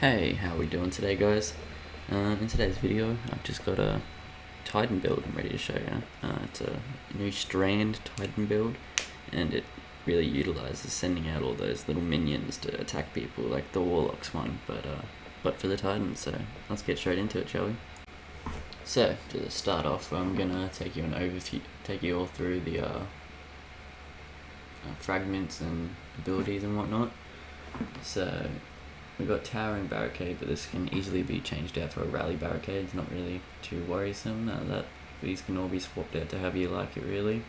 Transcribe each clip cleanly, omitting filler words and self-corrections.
Hey, how are we doing today, guys? In today's video, I've just got a Titan build I'm ready to show you. It's a new Strand Titan build, and it really utilizes sending out all those little minions to attack people, like the Warlock's one, but for the Titan. So let's get straight into it, shall we? So to start off, I'm gonna take you an overview, take you all through the fragments and abilities and whatnot. So we've got Towering Barricade, but this can easily be changed out for a Rally Barricade. It's not really too worrisome. That these can all be swapped out to have you like it, really.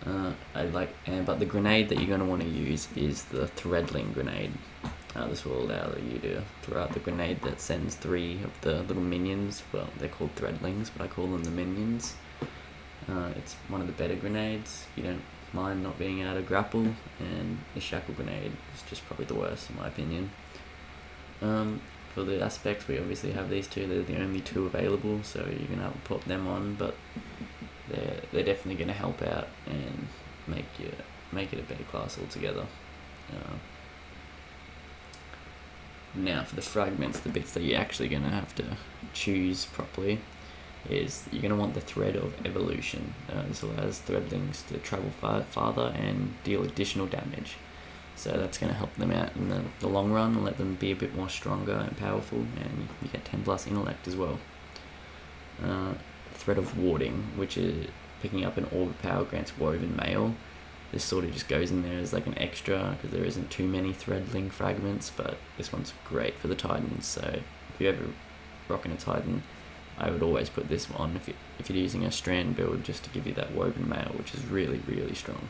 But the grenade that you're going to want to use is the Threadling grenade. This will allow you to throw out the grenade that sends 3 of the little minions. Well, they're called Threadlings, but I call them the minions. It's one of the better grenades. You don't mind not being able to grapple, and the Shackle grenade is just probably the worst in my opinion. For the aspects, we obviously have these two. They're the only 2 available, so you're gonna have to put them on, but they're definitely gonna help out and make it a better class altogether. Now for the fragments, the bits that you're actually gonna have to choose properly is you're going to want the Thread of Evolution. This allows Threadlings to travel farther and deal additional damage. So that's going to help them out in the long run and let them be a bit more stronger and powerful, and you get 10 plus intellect as well. Thread of Warding, which is picking up an orb of power, grants Woven Mail. This sort of just goes in there as like an extra because there isn't too many Threadling fragments, but this one's great for the Titans. So if you're ever rocking a Titan, I would always put this one if you're using a Strand build, just to give you that Woven Mail, which is really, really strong.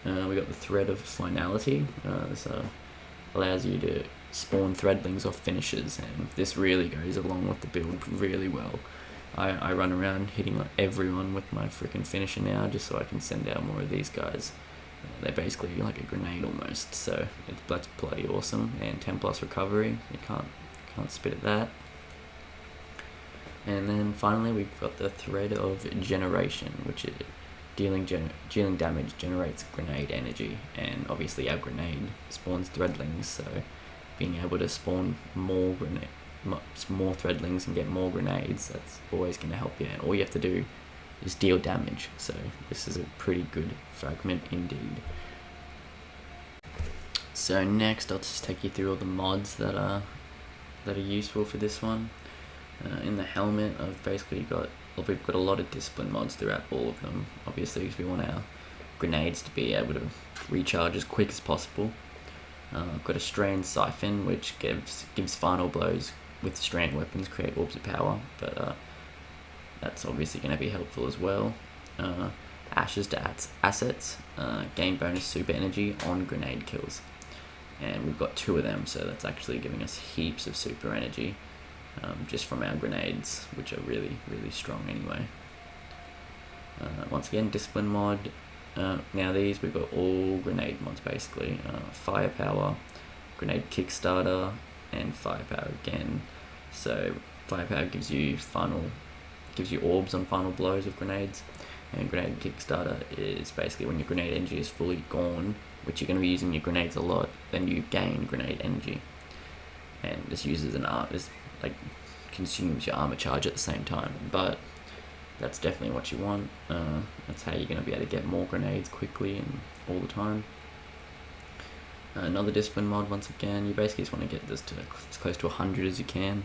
We got the Thread of Finality. This allows you to spawn Threadlings off finishes, and this really goes along with the build really well. I run around hitting everyone with my freaking finisher now, just so I can send out more of these guys. They're basically like a grenade almost, so that's bloody awesome. And 10 plus recovery, you can't spit at that. And then finally we've got the Thread of Generation, which is dealing damage generates grenade energy, and obviously our grenade spawns Threadlings, so being able to spawn more Threadlings and get more grenades, that's always going to help you, and all you have to do is deal damage, so this is a pretty good fragment indeed. So next I'll just take you through all the mods that are useful for this one. In the helmet, we've got a lot of discipline mods throughout all of them, obviously, because we want our grenades to be able to recharge as quick as possible. I've got a Strand Siphon, which gives final blows with strand weapons create orbs of power, but that's obviously going to be helpful as well. Ashes to assets, gain bonus super energy on grenade kills, and we've got 2 of them, so that's actually giving us heaps of super energy. Just from our grenades, which are really, really strong anyway. Once again, discipline mod. Now these, we've got all grenade mods basically. Firepower, grenade kickstarter, and firepower again. So firepower gives you orbs on final blows of grenades, and grenade kickstarter is basically when your grenade energy is fully gone, which you're going to be using your grenades a lot, then you gain grenade energy, and this uses consumes your armor charge at the same time, but that's definitely what you want. That's how you're going to be able to get more grenades quickly and all the time. Another discipline mod, once again, you basically just want to get this to as close to 100 as you can.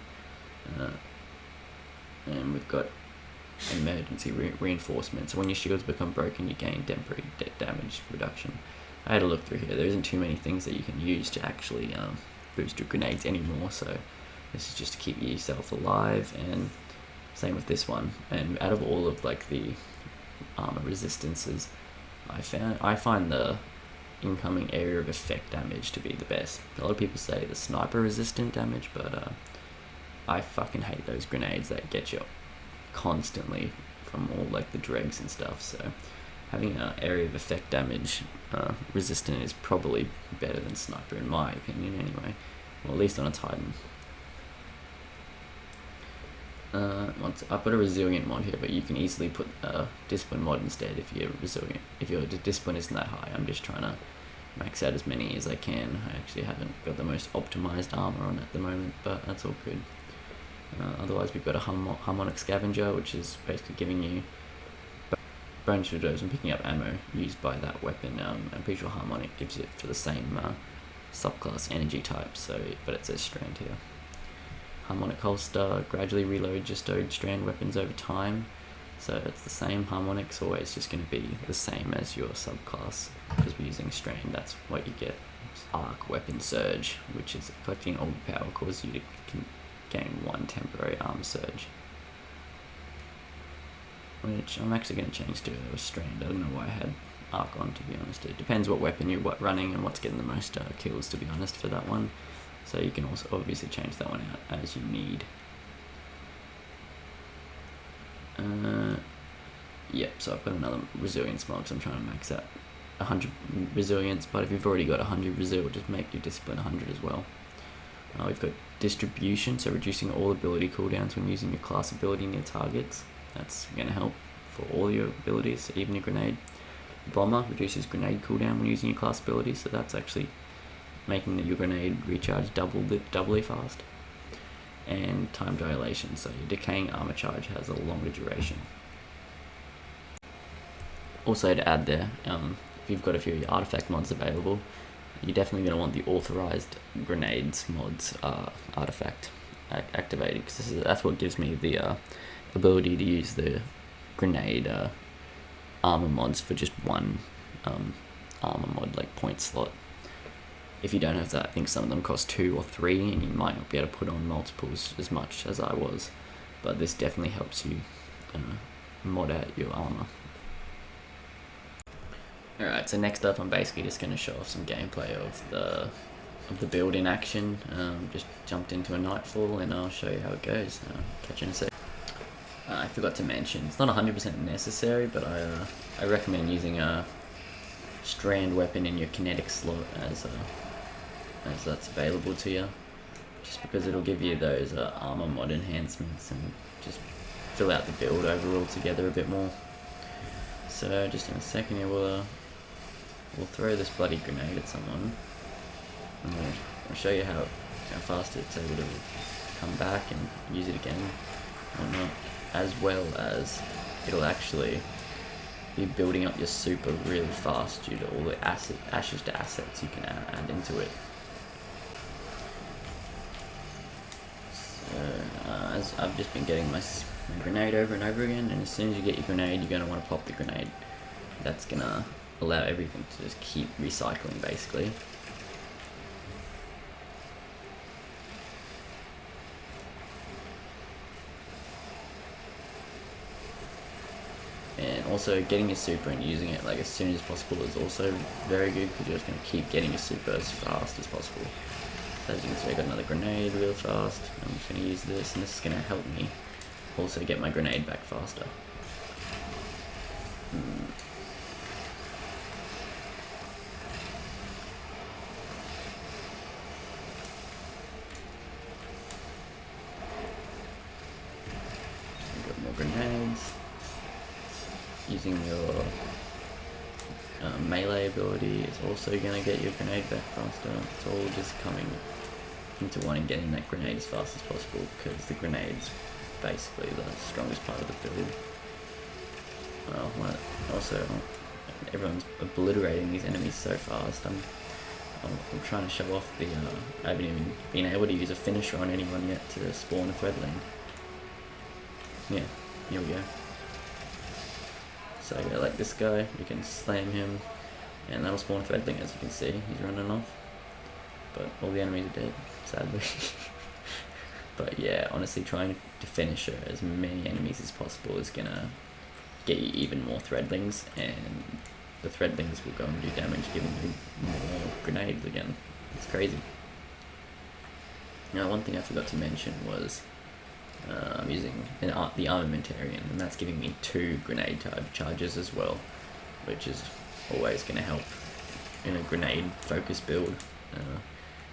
And we've got emergency reinforcement, so when your shields become broken you gain temporary damage reduction. I had a look through here, there isn't too many things that you can use to actually boost your grenades anymore, so this is just to keep yourself alive, and same with this one. And out of all of the armor resistances, I find the incoming area of effect damage to be the best. A lot of people say the sniper resistant damage, but I fucking hate those grenades that get you constantly from all the dregs and stuff, so having an area of effect damage resistant is probably better than sniper in my opinion anyway, well, at least on a Titan. I put a resilient mod here, but you can easily put a discipline mod instead if you're resilient. If your discipline isn't that high, I'm just trying to max out as many as I can. I actually haven't got the most optimized armor on at the moment, but that's all good. Otherwise, we've got a harmonic scavenger, which is basically giving you bonus for those and picking up ammo used by that weapon. I'm pretty sure harmonic gives it for the same subclass energy type, so but it says strand here. Harmonic holster, gradually reload your stowed strand weapons over time. So it's the same. Harmonic's always just going to be the same as your subclass, because we're using strand. That's what you get. Arc weapon surge, which is collecting all the power, causes you to gain 1 temporary arm surge, which I'm actually going to change to a strand. I don't know why I had arc on, to be honest. It depends what weapon you're running and what's getting the most kills, to be honest, for that one. So you can also obviously change that one out as you need. Yep, so I've got another resilience mod, so I'm trying to max out 100 resilience, but if you've already got 100 resil, just make your discipline 100 as well. We've got distribution, so reducing all ability cooldowns when using your class ability near targets. That's going to help for all your abilities, even your grenade. Bomber reduces grenade cooldown when using your class ability, so that's actually making your grenade recharge doubly fast. And time dilation, so your decaying armor charge has a longer duration. Also to add there, if you've got a few of your artifact mods available, you're definitely going to want the authorized grenades mods artifact activated, because that's what gives me the ability to use the grenade armor mods for just one armor mod, like point slot. If you don't have that, I think some of them cost 2 or 3, and you might not be able to put on multiples as much as I was, but this definitely helps you mod out your armor. Alright, so next up I'm basically just going to show off some gameplay of the build in action. Just jumped into a Nightfall and I'll show you how it goes. Catch you in a sec. I forgot to mention, it's not 100% necessary, but I recommend using a strand weapon in your kinetic slot as that's available to you, just because it'll give you those armor mod enhancements and just fill out the build overall together a bit more. So just in a second here, we'll throw this bloody grenade at someone, and I'll show you how fast it's able to come back and use it again or not, as well as it'll actually be building up your super really fast due to all the ashes to assets you can add into it. So as I've just been getting my grenade over and over again, and as soon as you get your grenade, you're going to want to pop the grenade. That's going to allow everything to just keep recycling, basically. And also getting your super and using it like as soon as possible is also very good, because you're just going to keep getting your super as fast as possible. So as you can see, I got another grenade real fast. I'm just going to use this, and this is going to help me also get my grenade back faster. Got more grenades. Using your melee ability is also going to get your grenade back faster. It's all just coming into one and getting that grenade as fast as possible, because the grenade's basically the strongest part of the build. Well, also, everyone's obliterating these enemies so fast. I'm trying to show off the, I haven't even been able to use a finisher on anyone yet to spawn a threadling. Yeah, here we go. So I go like this guy, you can slam him, and that'll spawn a threadling, as you can see. He's running off. But all the enemies are dead, sadly. But yeah, honestly, trying to finish as many enemies as possible is gonna get you even more threadlings, and the threadlings will go and do damage, giving you more grenades again. It's crazy. Now, one thing I forgot to mention was I'm using the Armamentarian, and that's giving me 2 grenade charges as well, which is always going to help in a grenade focus build.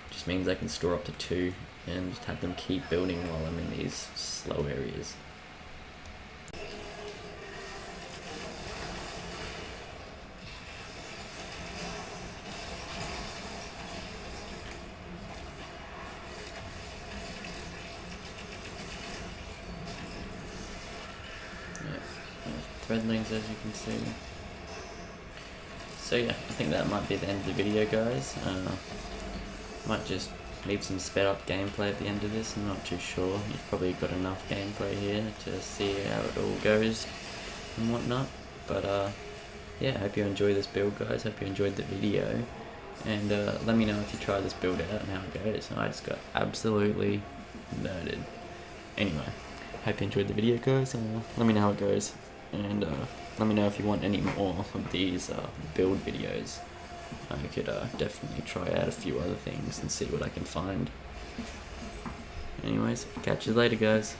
Just means I can store up to 2 and just have them keep building while I'm in these slow areas. threadlings, as you can see. So yeah, I think that might be the end of the video, guys. Might just leave some sped up gameplay at the end of this. I'm not too sure. You've probably got enough gameplay here to see how it all goes and whatnot. But yeah, I hope you enjoy this build, guys. Hope you enjoyed the video. And let me know if you try this build out and how it goes. I just got absolutely murdered. Anyway, hope you enjoyed the video, guys. Let me know how it goes. And let me know if you want any more of these build videos. I could definitely try out a few other things and see what I can find. Anyways, catch you later, guys.